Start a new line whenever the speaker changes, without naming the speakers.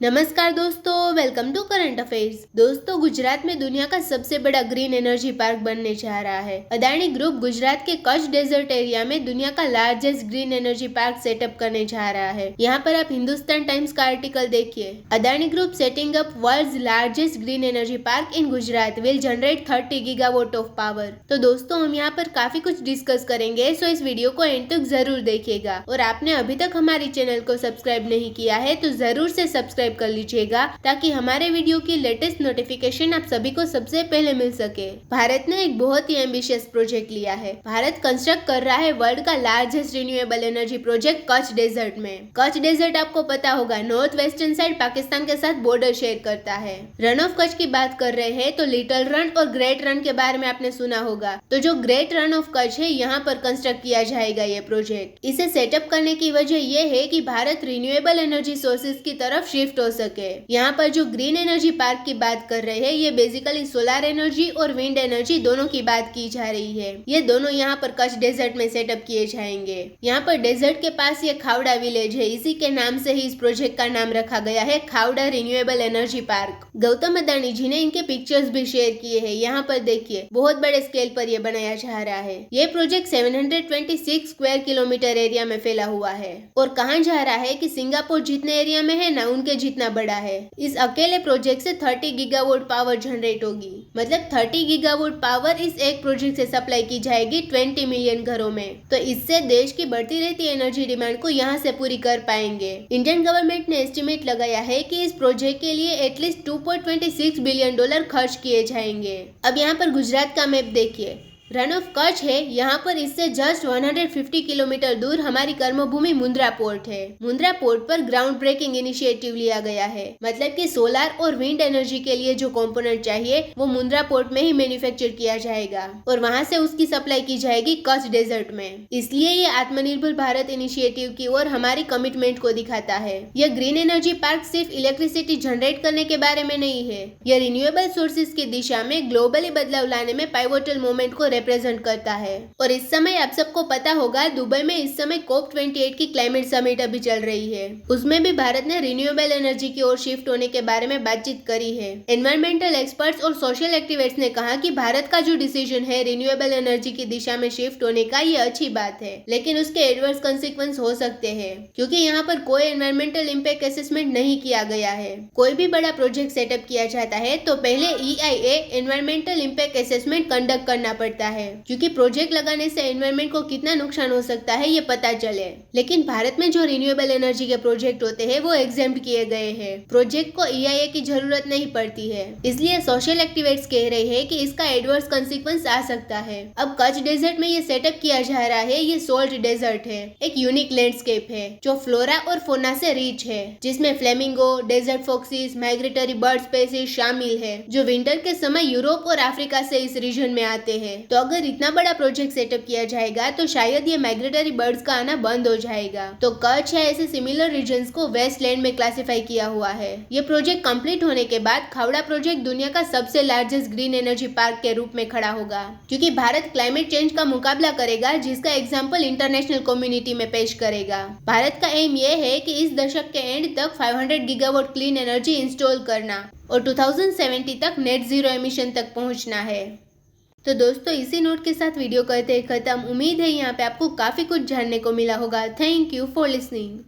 नमस्कार दोस्तों, welcome to current affairs. दोस्तों, गुजरात में दुनिया का सबसे बड़ा ग्रीन एनर्जी पार्क बनने जा रहा है। अदानी ग्रुप गुजरात के कच्छ डेजर्ट एरिया में दुनिया का largest green energy park setup करने जा रहा है। यहाँ पर आप हिंदुस्तान टाइम्स का आर्टिकल देखिए। Adani group setting up world's largest green energy park in Gujarat will generate 30 gigawatt of power. तो दोस्तों, हम यहाँ पर काफी कुछ डिस्कस करेंगे, सो इस वीडियो को एंड तक जरूर देखिएगा। और आपने अभी तक हमारे चैनल को सब्सक्राइब नहीं किया है तो जरूर से सब्सक्राइब कर लीजिएगा ताकि हमारे वीडियो की लेटेस्ट नोटिफिकेशन आप सभी को सबसे पहले मिल सके। भारत ने एक बहुत ही एम्बिशियस प्रोजेक्ट लिया है। भारत कंस्ट्रक्ट कर रहा है वर्ल्ड का largest renewable energy project Kutch desert में। कच्छ डेजर्ट आपको पता होगा नॉर्थ वेस्टर्न साइड पाकिस्तान के साथ बॉर्डर शेयर करता है। रन ऑफ कच्छ की बात कर रहे हैं तो लिटिल रन और ग्रेट रन के बारे में आपने सुना होगा। तो जो ग्रेट रन ऑफ कच्छ है, यहाँ पर कंस्ट्रक्ट किया जाएगा ये प्रोजेक्ट। इसे सेटअप करने की वजह यह है कि भारत रिन्यूएबल एनर्जी सोर्सेज की तरफ शिफ्ट हो सके। यहाँ पर जो ग्रीन एनर्जी पार्क की बात कर रहे हैं, ये बेसिकली सोलर एनर्जी और विंड एनर्जी दोनों की बात की जा रही है। ये दोनों यहाँ पर कच्छ डेजर्ट में सेटअप किए जाएंगे। यहाँ पर डेजर्ट के पास ये खावड़ा विलेज है, इसी के नाम से ही इस प्रोजेक्ट का नाम रखा गया है, Khavda renewable energy park. Gautam Adani ji ने इनके पिक्चर्स भी शेयर किए हैं। यहाँ पर देखिए, बहुत बड़े स्केल पर यह बनाया जा रहा है। ये प्रोजेक्ट 726 स्क्वायर किलोमीटर एरिया में फैला हुआ है और कहा जा रहा है कि सिंगापुर जितने एरिया में है ना, उनके जितना बड़ा है। इस अकेले प्रोजेक्ट से 30 गीगावाट पावर जनरेट होगी। मतलब 30 गीगावाट पावर इस एक प्रोजेक्ट से सप्लाई की जाएगी 20 मिलियन घरों में। तो इससे देश की बढ़ती रहती एनर्जी डिमांड को यहाँ से पूरी कर पाएंगे। इंडियन गवर्नमेंट ने एस्टिमेट लगाया है कि इस प्रोजेक्ट के लिए एटलीस्ट $2.26 बिलियन खर्च किए जाएंगे। अब यहाँ पर गुजरात का मैप देखिए। रन ऑफ कच्छ है, यहाँ पर इससे जस्ट 150 किलोमीटर दूर हमारी कर्मभूमि मुंद्रा पोर्ट है। मुंद्रा पोर्ट पर ग्राउंड ब्रेकिंग इनिशिएटिव लिया गया है। मतलब कि सोलर और विंड एनर्जी के लिए जो कंपोनेंट चाहिए वो मुंद्रा पोर्ट में ही मैन्युफैक्चर किया जाएगा और वहां से उसकी सप्लाई की जाएगी कच्छ डेजर्ट में। इसलिए ये आत्मनिर्भर भारत इनिशिएटिव की ओर हमारी कमिटमेंट को दिखाता है। यह ग्रीन एनर्जी पार्क सिर्फ इलेक्ट्रिसिटी जनरेट करने के बारे में नहीं है, यह रिन्यूएबल सोर्सेज की दिशा में ग्लोबली बदलाव लाने में पाइवोटल मोमेंट को रिप्रेजेंट करता है। और इस समय आप सबको पता होगा, दुबई में इस समय COP28 की क्लाइमेट समिट अभी चल रही है। उसमें भी भारत ने रिन्यूएबल एनर्जी की ओर शिफ्ट होने के बारे में बातचीत करी है। एनवायरमेंटल एक्सपर्ट्स और सोशल एक्टिविस्ट्स ने कहा कि भारत का जो डिसीजन है रिन्यूएबल एनर्जी की दिशा में शिफ्ट होने का, ये अच्छी बात है, लेकिन उसके एडवर्स कंसिक्वेंस हो सकते हैं क्योंकि यहाँ पर कोई एनवायरमेंटल इम्पैक्ट असेसमेंट नहीं किया गया है। कोई भी बड़ा प्रोजेक्ट सेटअप किया जाता है तो पहले EIA environmental impact assessment conduct करना पड़ता है, क्योंकि प्रोजेक्ट लगाने से एनवायरमेंट को कितना नुकसान हो सकता है ये पता चले। लेकिन भारत में जो रिन्यूएबल एनर्जी के प्रोजेक्ट होते हैं वो एग्जेम्प्ट किए गए हैं। प्रोजेक्ट को EIA की जरूरत नहीं पड़ती है। इसलिए सोशल एक्टिविस्ट्स कह रहे हैं कि इसका एडवर्स कंसिक्वेंस आ सकता है। अब कच्छ डेजर्ट में ये सेटअप किया जा रहा है, ये सोल्ट डेजर्ट है, एक यूनिक लैंडस्केप है जो फ्लोरा और फौना से रिच है, जिसमें flamingo, desert foxes, migratory bird species शामिल है जो विंटर के समय यूरोप और अफ्रीका से इस रीजन में आते हैं। तो अगर इतना बड़ा प्रोजेक्ट सेटअप किया जाएगा तो शायद ये माइग्रेटरी बर्ड्स का आना बंद हो जाएगा। तो कच्छ या ऐसे सिमिलर रीजन्स को वेस्टलैंड में क्लासिफाई किया हुआ है। ये प्रोजेक्ट कंप्लीट होने के बाद खावड़ा प्रोजेक्ट दुनिया का सबसे लार्जेस्ट ग्रीन एनर्जी पार्क के रूप में खड़ा होगा, क्योंकि भारत क्लाइमेट चेंज का मुकाबला करेगा, जिसका एग्जाम्पल इंटरनेशनल कम्युनिटी में पेश करेगा। भारत का एम ये है कि इस दशक के एंड तक 500 गीगावाट क्लीन एनर्जी इंस्टॉल करना और 2070 तक नेट जीरो एमिशन तक पहुंचना है। तो दोस्तों, इसी नोट के साथ वीडियो करते हैं खत्म। उम्मीद है यहाँ पे आपको काफी कुछ जानने को मिला होगा। Thank you for listening.